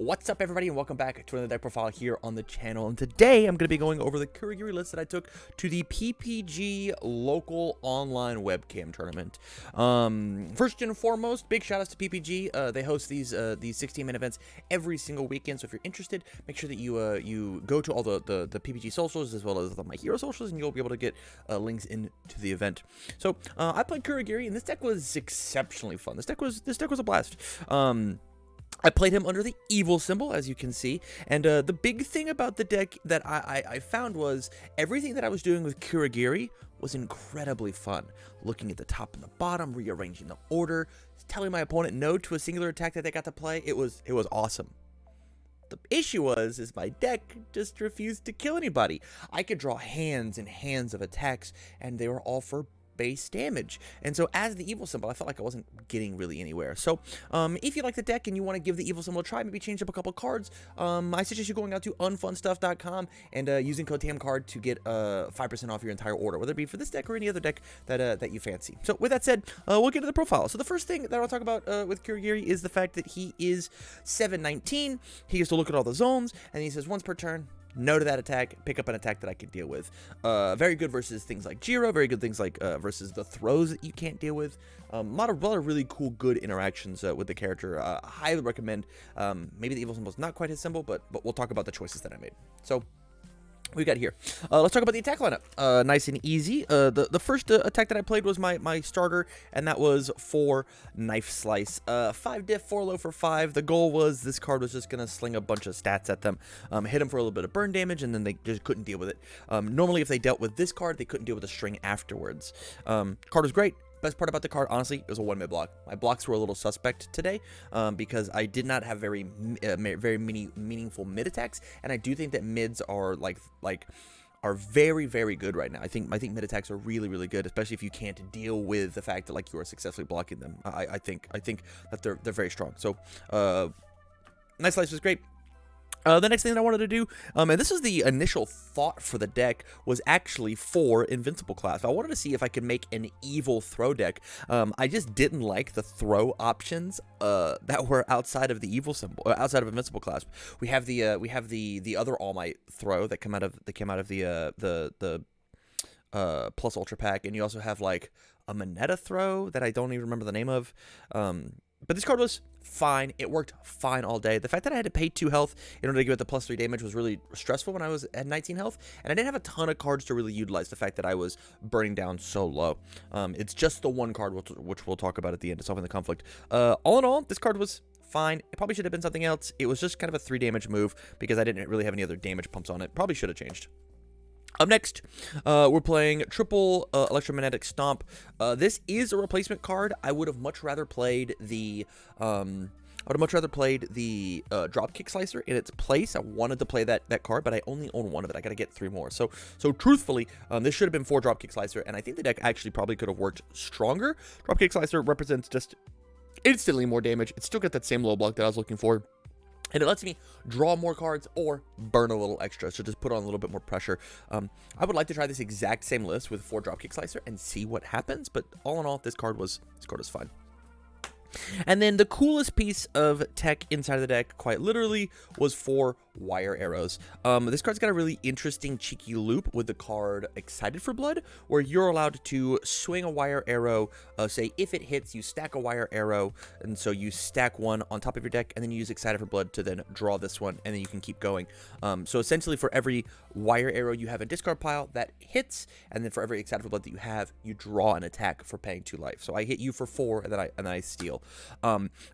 What's up, everybody, and welcome back to another deck profile here on the channel. And today I'm going to be going over the Kurogiri list that I took to the PPG local online webcam tournament. First and foremost, big shout outs to PPG. They host these 16-man events every single weekend. So if you're interested, make sure that you go to all the PPG socials as well as the My Hero socials, and you'll be able to get links into the event. So I played Kurogiri, and this deck was exceptionally fun. This deck was a blast. I played him under the evil symbol, as you can see, and the big thing about the deck that I found was everything that I was doing with Kurogiri was incredibly fun. Looking at the top and the bottom, rearranging the order, telling my opponent no to a singular attack that they got to play, it was awesome. The issue is my deck just refused to kill anybody. I could draw hands and hands of attacks, and they were all for base damage. And so as the evil symbol, I felt like I wasn't getting really anywhere. So if you like the deck and you want to give the evil symbol a try, maybe change up a couple cards, I suggest you going out to unfunstuff.com and using code TamCard to get 5% off your entire order, whether it be for this deck or any other deck that you fancy. So with that said, we'll get to the profile. So the first thing that I'll talk about with Kurogiri is the fact that he is 719. He gets to look at all the zones, and he says once per turn, no to that attack, pick up an attack that I can deal with. Very good versus things like Jiro, very good things like versus the throws that you can't deal with. A lot of really cool, good interactions with the character. Highly recommend. Maybe the evil symbol is not quite his symbol, but we'll talk about the choices that I made. So we got here. Let's talk about the attack lineup. Nice and easy. The first attack that I played was my starter, and that was for Knife Slice. 5 diff, 4 low for 5. The goal was this card was just going to sling a bunch of stats at them, hit them for a little bit of burn damage, and then they just couldn't deal with it. Normally, if they dealt with this card, they couldn't deal with the string afterwards. Card was great. Best part about the card, honestly, it was a 1-mid block. My blocks were a little suspect today because I did not have very many meaningful mid attacks, and I do think that mids are are very, very good right now. I think mid attacks are really good, especially if you can't deal with the fact that you are successfully blocking them. I think that they're very strong. So Nice Slice was great. The next thing that I wanted to do, and this is the initial thought for the deck, was actually for Invincible class. I wanted to see if I could make an evil throw deck. I just didn't like the throw options that were outside of the evil symbol, outside of Invincible class. We have the other All Might throw that came out of the Plus Ultra pack, and you also have like a Moneta throw that I don't even remember the name of. But this card was fine. It worked fine all day. The fact that I had to pay 2 health in order to give it the +3 damage was really stressful when I was at 19 health. And I didn't have a ton of cards to really utilize the fact that I was burning down so low. It's just the one card, which we'll talk about at the end, to solving the conflict. All in all, this card was fine. It probably should have been something else. It was just kind of a 3 damage move because I didn't really have any other damage pumps on it. Probably should have changed. Up next, we're playing triple electromagnetic stomp. This is a replacement card. I would have much rather played the drop kick slicer in its place. I wanted to play that card, but I only own 1 of it. I got to get 3 more. So truthfully, this should have been 4 drop kick slicer, and I think the deck actually probably could have worked stronger. Drop kick slicer represents just instantly more damage. It's still got that same low block that I was looking for, and it lets me draw more cards or burn a little extra, so just put on a little bit more pressure. I would like to try this exact same list with 4 Dropkick Slicer and see what happens, but all in all, this card was fine. And then the coolest piece of tech inside of the deck, quite literally, was 4 wire arrows. This card's got a really interesting cheeky loop with the card Excited for Blood, where you're allowed to swing a wire arrow. Say if it hits, you stack a wire arrow, and so you stack 1 on top of your deck, and then you use Excited for Blood to then draw this one, and then you can keep going. So essentially, for every wire arrow you have a discard pile that hits, and then for every Excited for Blood that you draw an attack for paying 2 life. So I hit you for 4, and then I steal.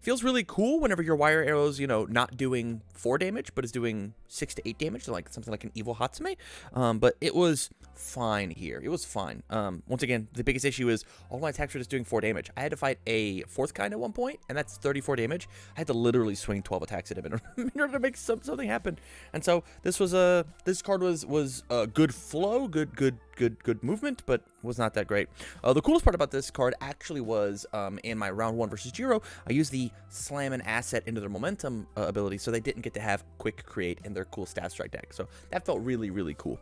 Feels really cool whenever your wire arrows, not doing 4 damage, but is doing 6 to 8 damage, so like something like an evil Hatsume. But it was fine here. It was fine. Once again, the biggest issue is all my attacks were just doing 4 damage. I had to fight a 4th kind at one point, and that's 34 damage. I had to literally swing 12 attacks at him in order to make something happen. And so this card was good flow, good movement, but was not that great. The coolest part about this card actually was in my round 1 versus Jiro, I used the slam an asset into their momentum ability, so they didn't get to have quick create in their cool stat strike deck. So that felt really cool.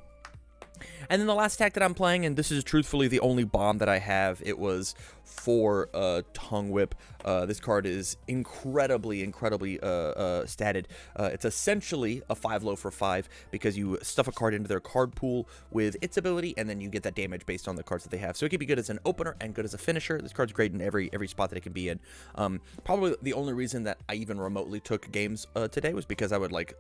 And then the last attack that I'm playing, and this is truthfully the only bomb that I have, it was for Tongue Whip. This card is incredibly statted. It's essentially a 5-low for 5 because you stuff a card into their card pool with its ability, and then you get that damage based on the cards that they have. So it can be good as an opener and good as a finisher. This card's great in every spot that it can be in. Probably the only reason that I even remotely took games today was because I would like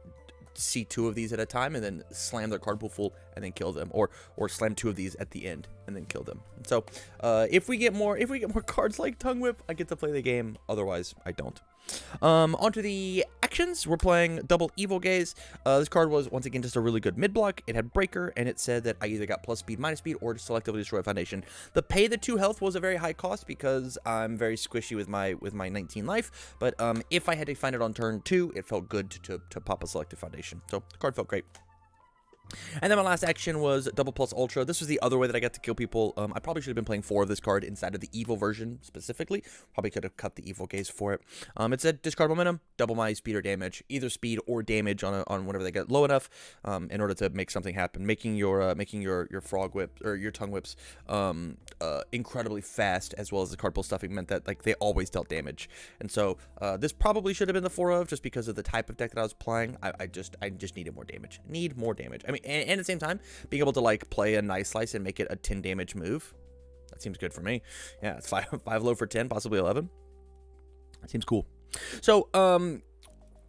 see 2 of these at a time and then slam their card pool full and then kill them, or slam 2 of these at the end and then kill them. And so if we get more cards like Tongue Whip, I get to play the game. Otherwise I don't. Onto the actions. We're playing Double Evil Gaze. This card was once again just a really good mid block. It had Breaker, and it said that I either got plus speed, minus speed, or to selectively destroy a foundation. The pay the 2 health was a very high cost because I'm very squishy with my 19 life. But if I had to find it on turn 2, it felt good to pop a selective foundation. So the card felt great. And then my last action was Double Plus Ultra. This was the other way that I got to kill people. I probably should have been playing 4 of this card inside of the evil version specifically. Probably could have cut the evil gaze for it. It said discard momentum, double my speed or damage, either speed or damage on whenever they get low enough, in order to make something happen, making your frog whip or your tongue whips incredibly fast, as well as the card pull stuffing meant that like they always dealt damage. And so this probably should have been the 4 of just because of the type of deck that I was playing. I just needed more damage. Need more damage. I mean, and at the same time, being able to like play a nice slice and make it a 10 damage move, that seems good for me. Yeah, it's 5 low for 10, possibly 11. That seems cool. So,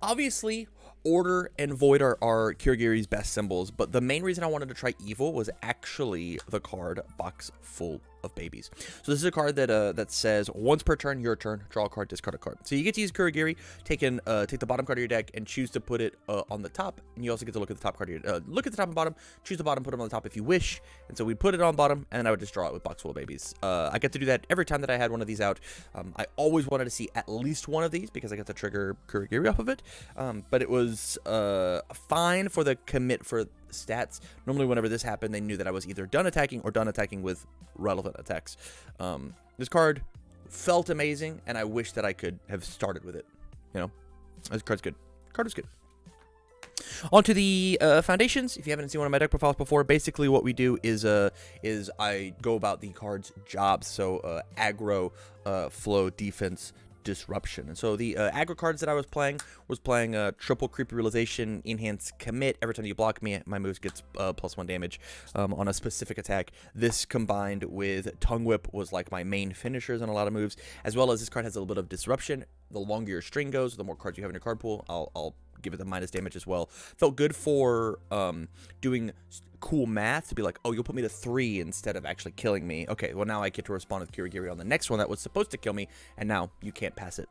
obviously, Order and Void are Kurogiri's best symbols, but the main reason I wanted to try Evil was actually the card Box Full of Babies. So this is a card that says once per turn, your turn, draw a card, discard a card. So you get to use Kurogiri, take the bottom card of your deck and choose to put it on the top, and you also get to look at the top card of your look at the top and bottom, choose the bottom, put them on the top if you wish. And so we put it on bottom, and then I would just draw it with Box Full of Babies. I get to do that every time that I had one of these out. I always wanted to see at least one of these because I got to trigger Kurogiri off of it. But it was fine for the commit for stats. Normally whenever this happened, they knew that I was either done attacking or done attacking with relevant attacks. This card felt amazing, and I wish that I could have started with it. You know, this card's good. Card is good. Onto the foundations. If you haven't seen one of my deck profiles before, basically what we do is I go about the card's jobs. So aggro, flow, defense, disruption. And so the aggro cards that I was playing triple creepy realization, enhance commit. Every time you block me, my moves gets +1 damage on a specific attack. This combined with Tongue Whip was like my main finishers on a lot of moves, as well as this card has a little bit of disruption. The longer your string goes, the more cards you have in your card pool, I'll give it the minus damage as well. Felt good for doing cool math to be like, oh, you'll put me to 3 instead of actually killing me. Okay, well now I get to respond with Kurogiri on the next one that was supposed to kill me, and now you can't pass it.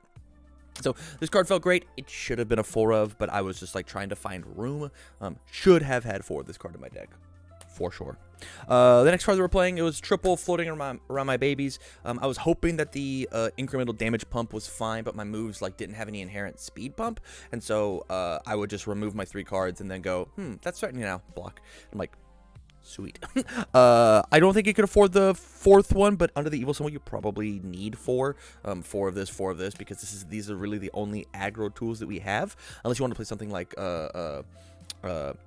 So this card felt great. It should have been a 4 of, but I was just like trying to find room. Should have had 4 of this card in my deck, for sure. The next card that we're playing, it was triple floating around my babies. I was hoping that the incremental damage pump was fine, but my moves like didn't have any inherent speed pump, and so I would just remove my 3 cards and then go, that's threatening now, block. I'm like, sweet. I don't think you could afford the 4th one, but under the evil symbol you probably need 4. 4 of this, because these are really the only aggro tools that we have, unless you want to play something like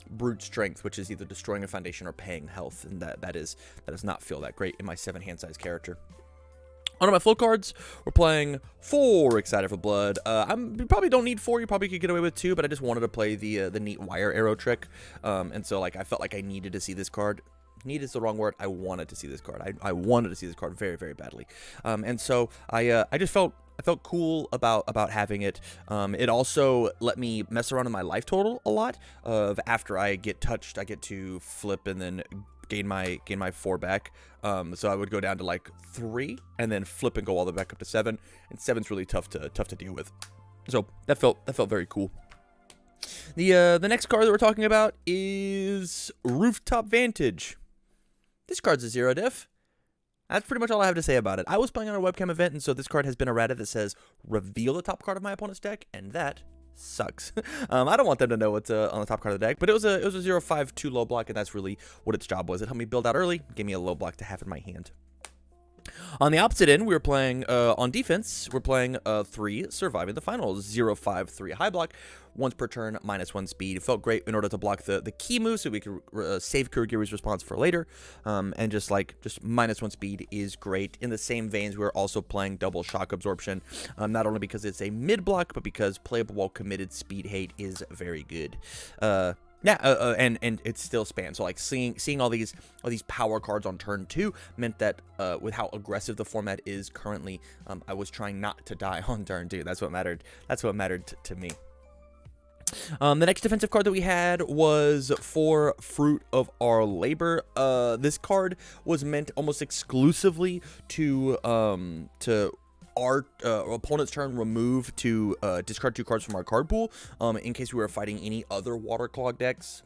brute strength, which is either destroying a foundation or paying health, and that does not feel that great in my 7 hand size character. On my flow cards, we're playing 4 Excited for Blood. You probably don't need 4. You probably could get away with 2, but I just wanted to play the neat wire arrow trick, and so like I felt like I needed to see this card. Need is the wrong word. I wanted to see this card. I wanted to see this card very, very badly, and so I just felt. I felt cool about having it. It also let me mess around with my life total a lot. After I get touched, I get to flip and then gain my 4 back. So I would go down to like 3 and then flip and go all the way back up to 7. And 7's really tough to deal with. So that felt very cool. The next card that we're talking about is Rooftop Vantage. This card's a 0 diff. That's pretty much all I have to say about it. I was playing on a webcam event, and so this card has been errata that says, reveal the top card of my opponent's deck, and that sucks. I don't want them to know what's on the top card of the deck, but it was a 0/5 2 low block, and that's really what its job was. It helped me build out early, gave me a low block to have in my hand. On the opposite end, we were playing on defense. We're playing 3 surviving the finals, 0-5-3 high block, once per turn, -1 speed. It felt great in order to block the key move, so we could save Kurogiri's response for later. And just -1 speed is great. In the same veins, we were also playing double shock absorption, not only because it's a mid block, but because playable while committed speed hate is very good. And it still spans. So like seeing all these power cards on turn 2 meant that with how aggressive the format is currently, I was trying not to die on turn 2. That's what mattered. That's what mattered to me. The next defensive card that we had was for Fruit of Our Labor. This card was meant almost exclusively to our opponent's turn remove to discard 2 cards from our card pool in case we were fighting any other water clog decks,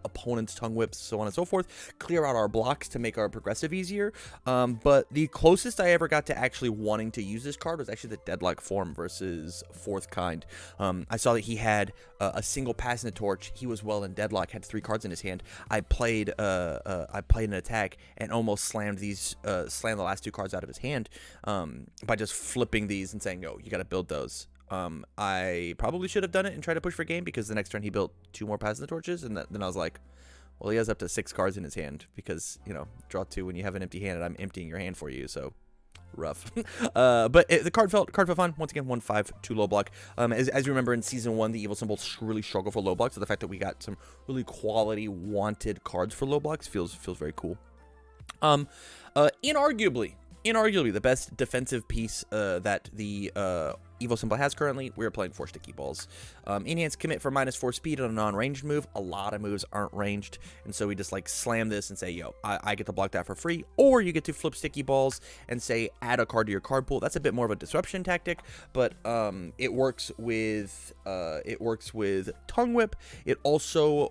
opponent's tongue whips, so on and so forth. Clear out our blocks to make our progressive easier. But the closest I ever got to actually wanting to use this card was actually the Deadlock form versus Fourth Kind. I saw that he had a single pass in the torch. He was well in Deadlock, had 3 cards in his hand. I played an attack and almost slammed the last 2 cards out of his hand. By just flipping these and saying, "Oh, you got to build those." I probably should have done it and tried to push for game, because the next turn he built 2 more Pass in the Torches, and then I was like, well, he has up to 6 cards in his hand, because, you know, draw 2 when you have an empty hand, and I'm emptying your hand for you, so rough. But the card felt fun. Once again, 1/5, 2 low block. As you remember in season 1, the evil symbols really struggle for low blocks, so the fact that we got some really quality wanted cards for low blocks feels very cool. Inarguably the best defensive piece that the Evo symbol has currently, we're playing 4 Sticky Balls. Enhanced commit for -4 speed on a non-ranged move. A lot of moves aren't ranged, and so we just like slam this and say, yo, I get to block that for free. Or you get to flip Sticky Balls and say, add a card to your card pool. That's a bit more of a disruption tactic, but it works with Tongue Whip. It also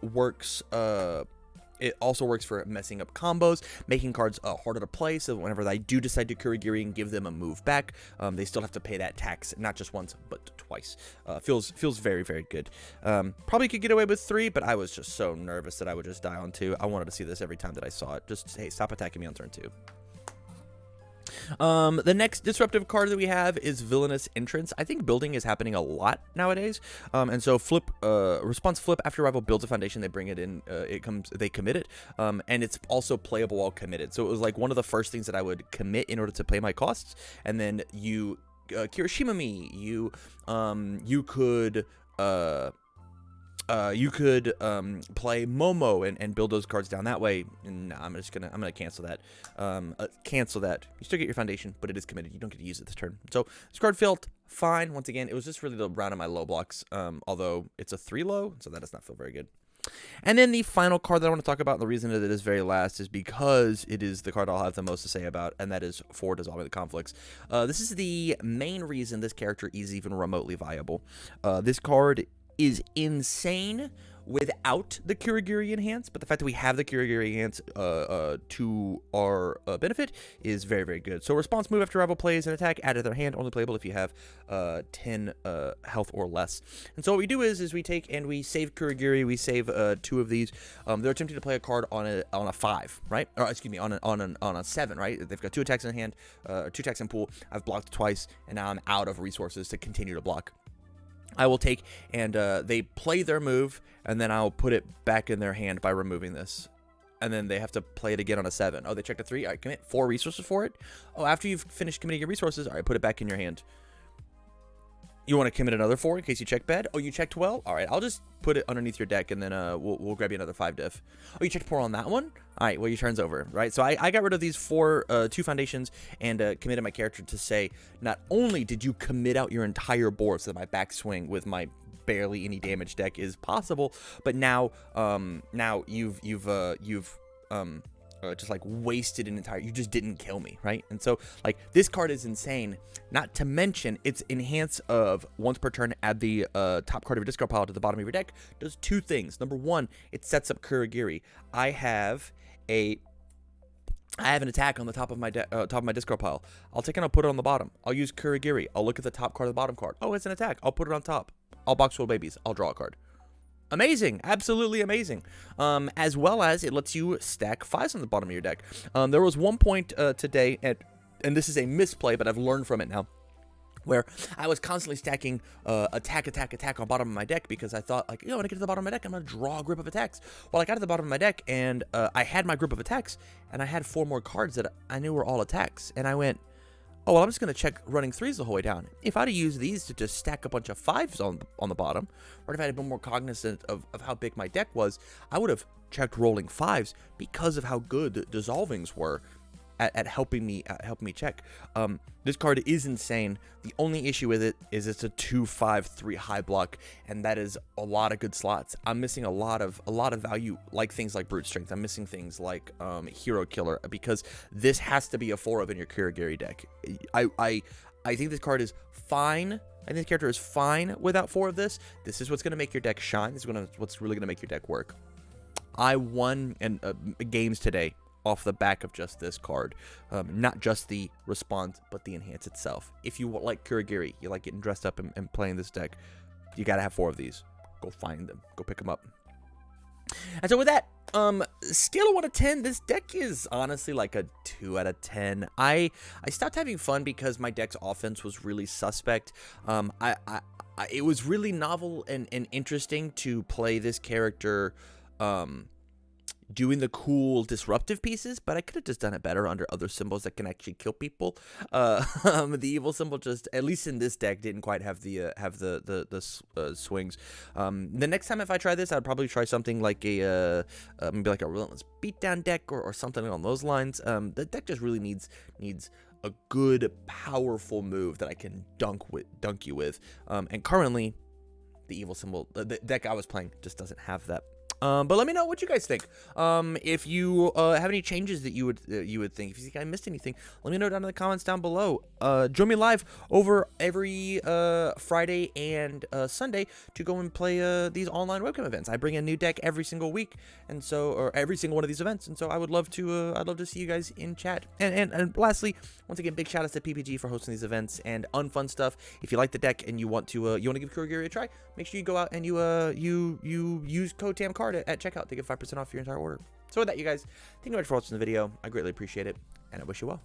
works for messing up combos, making cards harder to play, so whenever I do decide to Kurogiri and give them a move back, they still have to pay that tax, not just once, but twice. Feels very, very good. Probably could get away with 3, but I was just so nervous that I would just die on 2. I wanted to see this every time that I saw it. Just, hey, stop attacking me on turn 2. The next disruptive card that we have is Villainous Entrance. I think building is happening a lot nowadays, and so response flip after rival builds a foundation, they bring it in, they commit it, and it's also playable while committed. So it was like one of the first things that I would commit in order to pay my costs, and then you Kirishima me, you could play Momo and build those cards down that way. And nah, I'm gonna cancel that. Cancel that. You still get your foundation, but it is committed. You don't get to use it this turn. So this card felt fine. Once again, it was just really the round of my low blocks. Although it's a 3 low, so that does not feel very good. And then the final card that I want to talk about, and the reason that it is very last, is because it is the card I'll have the most to say about, and that is for Dissolving the Conflicts. This is the main reason this character is even remotely viable. This card is insane without the Kurogiri enhance, but the fact that we have the Kurogiri enhance to our benefit is very, very good. So response move after rival plays an attack, add to their hand, only playable if you have 10 health or less. And so what we do is we take and we save Kurogiri, we save 2 of these. They're attempting to play a card on a 5, right? Or excuse me, on a 7, right? They've got 2 attacks in hand, 2 attacks in pool. I've blocked twice, and now I'm out of resources to continue to block. I will take and they play their move, and then I'll put it back in their hand by removing this. And then they have to play it again on a 7. Oh, they checked a 3. All right, commit 4 resources for it. Oh, after you've finished committing your resources, all right, put it back in your hand. You want to commit another 4 in case you check bad? Oh, you checked well? All right, I'll just put it underneath your deck, and then we'll grab you another 5 diff. Oh, you checked poor on that one? All right, well, your turn's over, right? So I got rid of these 2 foundations and committed my character to say, not only did you commit out your entire board so that my backswing with my barely any damage deck is possible, but now you've just like wasted an entire, you just didn't kill me, right? And so like this card is insane, not to mention its enhance of once per turn add the top card of your discard pile to the bottom of your deck does 2 things. Number 1, it sets up Kurogiri. I have an attack on the top of my discard pile. I'll take it and I'll put it on the bottom. I'll use Kurogiri. I'll look at the top card of the bottom card. Oh, it's an attack. I'll put it on top. I'll box full babies. I'll draw a card. Amazing, absolutely amazing. As well as it lets you stack fives on the bottom of your deck. There was one point today, and this is a misplay, but I've learned from it now, where I was constantly stacking attack on bottom of my deck because I thought, like, when I get to the bottom of my deck, I'm going to draw a group of attacks. Well, I got to the bottom of my deck, and I had my group of attacks, and I had 4 more cards that I knew were all attacks. And I went, oh, well, I'm just going to check running 3s the whole way down. If I'd have used these to just stack a bunch of 5s on the bottom, or if I had been more cognizant of how big my deck was, I would have checked rolling 5s because of how good the dissolvings were at helping me check. This card is insane. The only issue with it is it's a 2/5/3 high block, and that is a lot of good slots. I'm missing a lot of value, like things like brute strength. I'm missing things like hero killer, because this has to be a 4 of in your Kurogiri deck. I think this card is fine. I think this character is fine without 4 of this. This is what's going to make your deck shine. This is what's really going to make your deck work. I won games today off the back of just this card. Not just the response, but the enhance itself. If you like Kurogiri, you like getting dressed up and playing this deck, you gotta have 4 of these. Go find them. Go pick them up. And so with that, scale of 1 to 10, this deck is honestly like a 2 out of 10. I stopped having fun because my deck's offense was really suspect. It was really novel and interesting to play this character doing the cool disruptive pieces, but I could have just done it better under other symbols that can actually kill people. The evil symbol, just at least in this deck, didn't quite have the swings. The next time if I try this, I'd probably try something like maybe like a relentless beatdown deck or something along those lines. The deck just really needs a good, powerful move that I can dunk you with. And currently, the evil symbol, the deck I was playing, just doesn't have that. But let me know what you guys think. If you have any changes that you would think, if you think I missed anything, let me know down in the comments down below. Join me live over every Friday and Sunday to go and play these online webcam events. I bring a new deck every single week, and so, or every single one of these events, and so I would love to see you guys in chat. And lastly, once again, big shout outs to PPG for hosting these events and unfun stuff. If you like the deck and you want to give Kurogiri a try, make sure you go out and you use code TamCardwell at checkout to get 5% off your entire order. So with that, you guys, thank you very much for watching the video. I greatly appreciate it, and I wish you well.